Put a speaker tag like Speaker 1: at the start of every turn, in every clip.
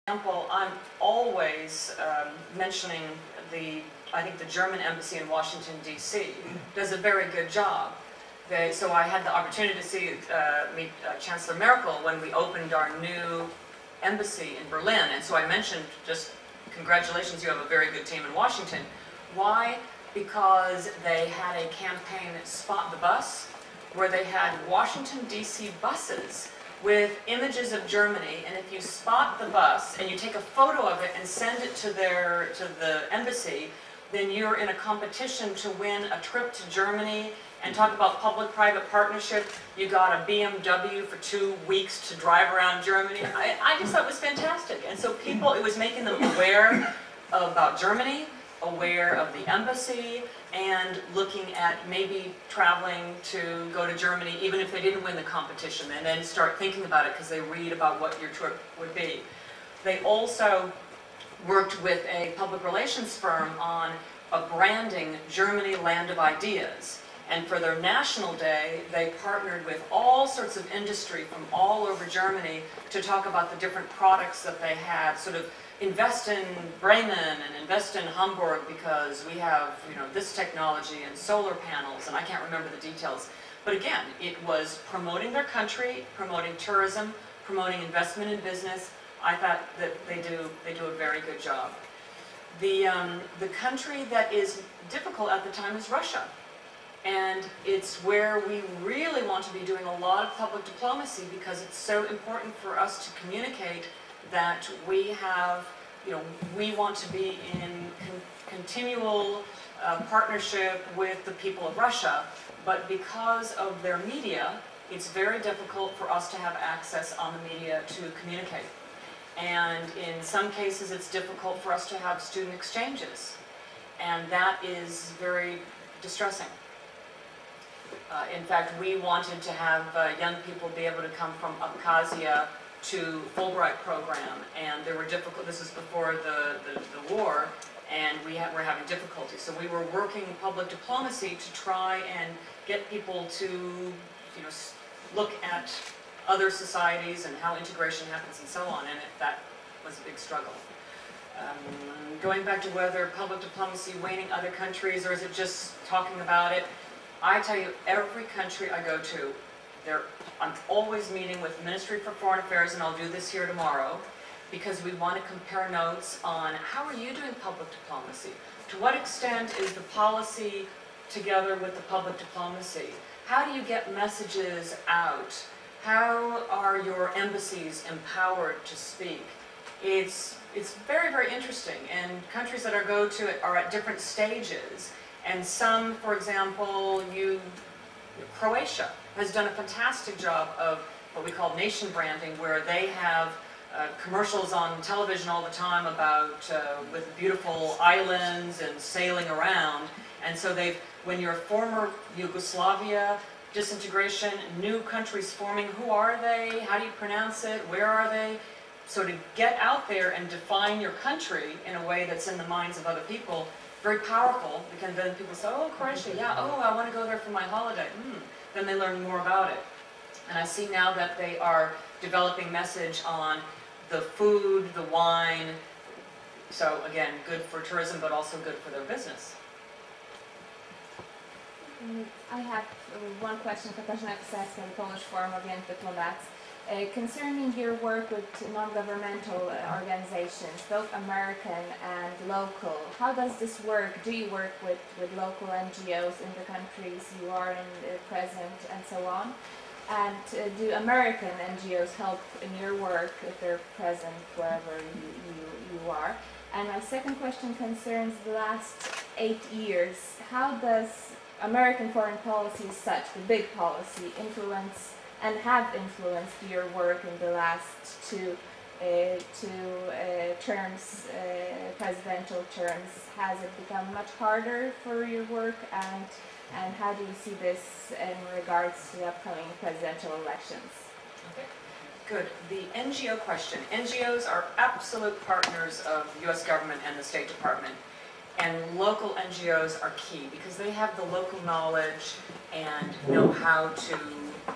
Speaker 1: example, I'm always mentioning I think the German embassy in Washington, D.C. does a very good job. So I had the opportunity to meet Chancellor Merkel when we opened our new embassy in Berlin, and so I mentioned just, congratulations, you have a very good team in Washington. Why? Because they had a campaign, Spot the Bus, where they had Washington, D.C. buses with images of Germany, and if you spot the bus and you take a photo of it and send it to the embassy, then you're in a competition to win a trip to Germany. And talk about public-private partnership. You got a BMW for 2 weeks to drive around Germany. I just thought it was fantastic. And so people, it was making them aware about Germany, aware of the embassy, and looking at maybe traveling to go to Germany, even if they didn't win the competition, and then start thinking about it because they read about what your trip would be. They also worked with a public relations firm on a branding Germany Land of Ideas. And for their National Day, they partnered with all sorts of industry from all over Germany to talk about the different products that they had. Sort of invest in Bremen and invest in Hamburg because we have, you know, this technology and solar panels, and I can't remember the details. But again, it was promoting their country, promoting tourism, promoting investment in business. I thought that they do a very good job. The country that is difficult at the time is Russia. And it's where we really want to be doing a lot of public diplomacy because it's so important for us to communicate that we have, you know, we want to be in continual partnership with the people of Russia, but because of their media, it's very difficult for us to have access on the media to communicate. And in some cases, it's difficult for us to have student exchanges, and that is very distressing. In fact, we wanted to have young people be able to come from Abkhazia to Fulbright program, and there were this was before the war, and we're having difficulty. So we were working public diplomacy to try and get people to, you know, look at other societies and how integration happens and so on, and that was a big struggle. Going back to whether public diplomacy waning other countries, or is it just talking about it? I tell you, every country I go to, I'm always meeting with the Ministry for Foreign Affairs, and I'll do this here tomorrow, because we want to compare notes on how are you doing public diplomacy? To what extent is the policy together with the public diplomacy? How do you get messages out? How are your embassies empowered to speak? It's very, very interesting, and countries that I go to are at different stages. And some, for example, Croatia has done a fantastic job of what we call nation branding, where they have commercials on television all the time about with beautiful islands and sailing around. And so when you're former Yugoslavia, disintegration, new countries forming, who are they? How do you pronounce it? Where are they? So to get out there and define your country in a way that's in the minds of other people, very powerful, because then people say, oh, Croatia, yeah, oh, I want to go there for my holiday. Then they learn more about it. And I see now that they are developing message on the food, the wine. So again, good for tourism, but also good for their business.
Speaker 2: I have one question for Katarzyna Pisarska in Polish Forum of Young Diplomats. Concerning your work with non-governmental organizations, both American and local, how does this work? Do you work with local NGOs in the countries you are present and so on? And do American NGOs help in your work if they're present wherever you are? And my second question concerns the last 8 years. How does American foreign policy as such, the big policy, influence and have influenced your work in the last two terms, presidential terms? Has it become much harder for your work, and how do you see this in regards to the upcoming presidential elections?
Speaker 1: Okay. Good. The NGO question. NGOs are absolute partners of the U.S. government and the State Department. And local NGOs are key because they have the local knowledge and know how to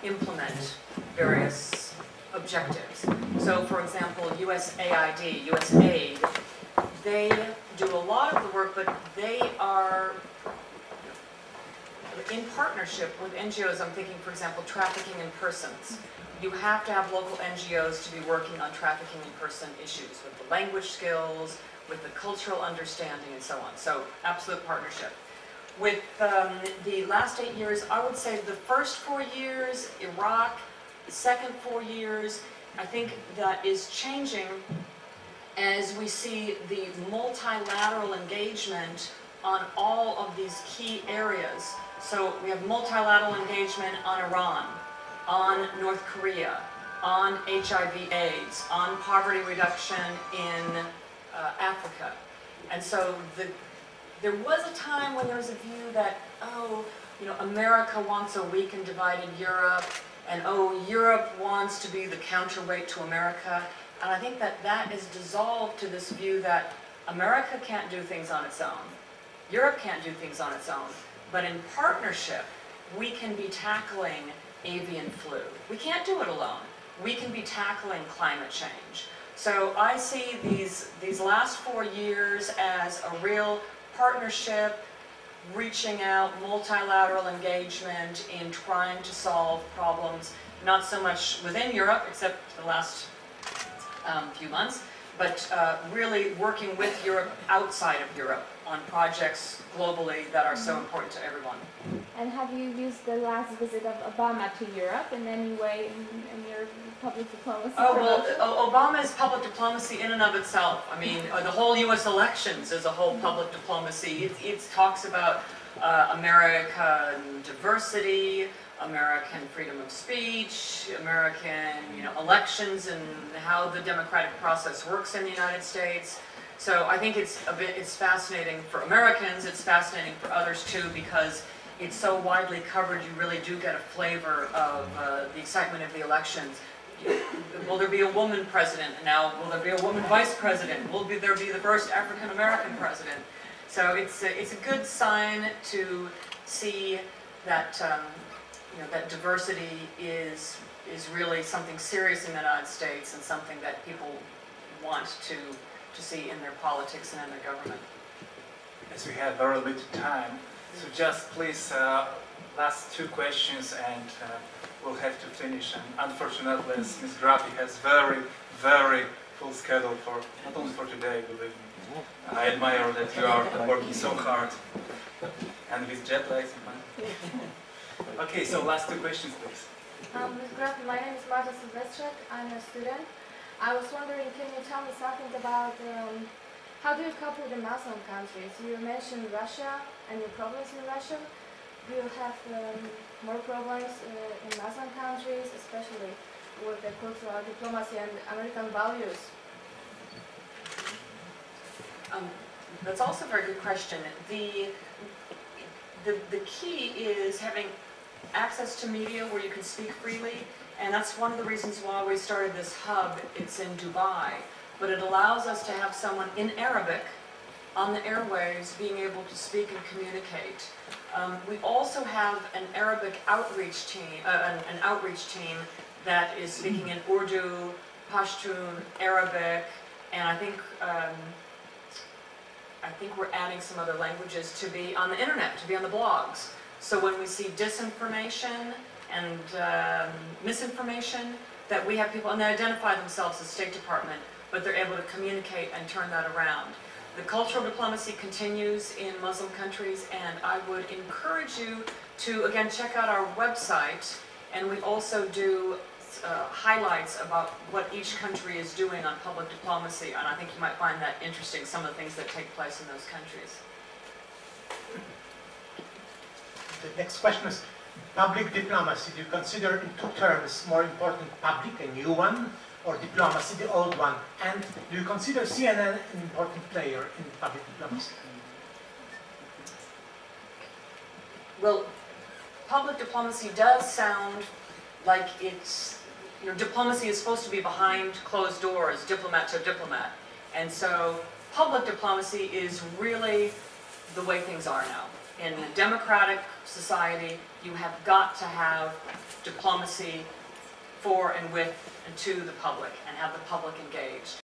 Speaker 1: implement various objectives. So for example, USAID, USAID, they do a lot of the work, but they are in partnership with NGOs. I'm thinking, for example, trafficking in persons. You have to have local NGOs to be working on trafficking in person issues with the language skills, with the cultural understanding, and so on. So absolute partnership. With the last 8 years, I would say the first 4 years, Iraq, the second 4 years, I think that is changing as we see the multilateral engagement on all of these key areas. So we have multilateral engagement on Iran, on North Korea, on HIV/AIDS, on poverty reduction in Africa. And so there was a time when there was a view that, oh, you know, America wants a weak and divided Europe, and oh, Europe wants to be the counterweight to America. And I think that that is dissolved to this view that America can't do things on its own. Europe can't do things on its own. But in partnership, we can be tackling avian flu. We can't do it alone. We can be tackling climate change. So I see these last 4 years as a real partnership, reaching out, multilateral engagement in trying to solve problems, not so much within Europe, except the last few months, but really working with Europe outside of Europe on projects globally that are so important to everyone.
Speaker 2: And have you used the last visit of Obama to Europe in any way in your public diplomacy?
Speaker 1: Oh, well, Obama's public diplomacy in and of itself. I mean, the whole U.S. elections is a whole public diplomacy. It talks about American diversity, American freedom of speech, American, you know, elections and how the democratic process works in the United States. So I think it's fascinating for Americans, it's fascinating for others too, because it's so widely covered, you really do get a flavor of the excitement of the elections. Will there be a woman president? Now, will there be a woman vice president? Will there be the first African American president? So it's a good sign to see that you know, that diversity is really something serious in the United States and something that people want to see in their politics and in their government.
Speaker 3: As we have very little time, so just please last 2 questions and we'll have to finish. And unfortunately, Ms. Graffy has very full schedule for not only for today, believe me. I admire that you are working so hard and with jet lags in mind. Okay, so last 2 questions, please.
Speaker 4: Ms. Graffy, my name is Marta Silvestrek. I'm a student. I was wondering, can you tell me something about how do you cope with the Muslim countries? You mentioned Russia and your problems in Russia. Do you have more problems in Muslim countries, especially with the cultural diplomacy and American values?
Speaker 1: That's also a very good question. The key is having access to media where you can speak freely, and that's one of the reasons why we started this hub. It's in Dubai, but it allows us to have someone in Arabic on the airwaves being able to speak and communicate. We also have an Arabic outreach team, that is speaking in Urdu, Pashtun, Arabic, and I think we're adding some other languages to be on the internet, to be on the blogs. So when we see disinformation and misinformation, that we have people, and they identify themselves as State Department, but they're able to communicate and turn that around. The cultural diplomacy continues in Muslim countries, and I would encourage you to, again, check out our website, and we also do highlights about what each country is doing on public diplomacy, and I think you might find that interesting, some of the things that take place in those countries.
Speaker 5: The next question is, public diplomacy, do you consider in 2 terms more important public, a new one, or diplomacy, the old one? And do you consider CNN an important player in public diplomacy?
Speaker 1: Well, public diplomacy does sound like it's, you know, diplomacy is supposed to be behind closed doors, diplomat to diplomat. And so public diplomacy is really the way things are now. In a democratic society, you have got to have diplomacy for and with and to the public and have the public engaged.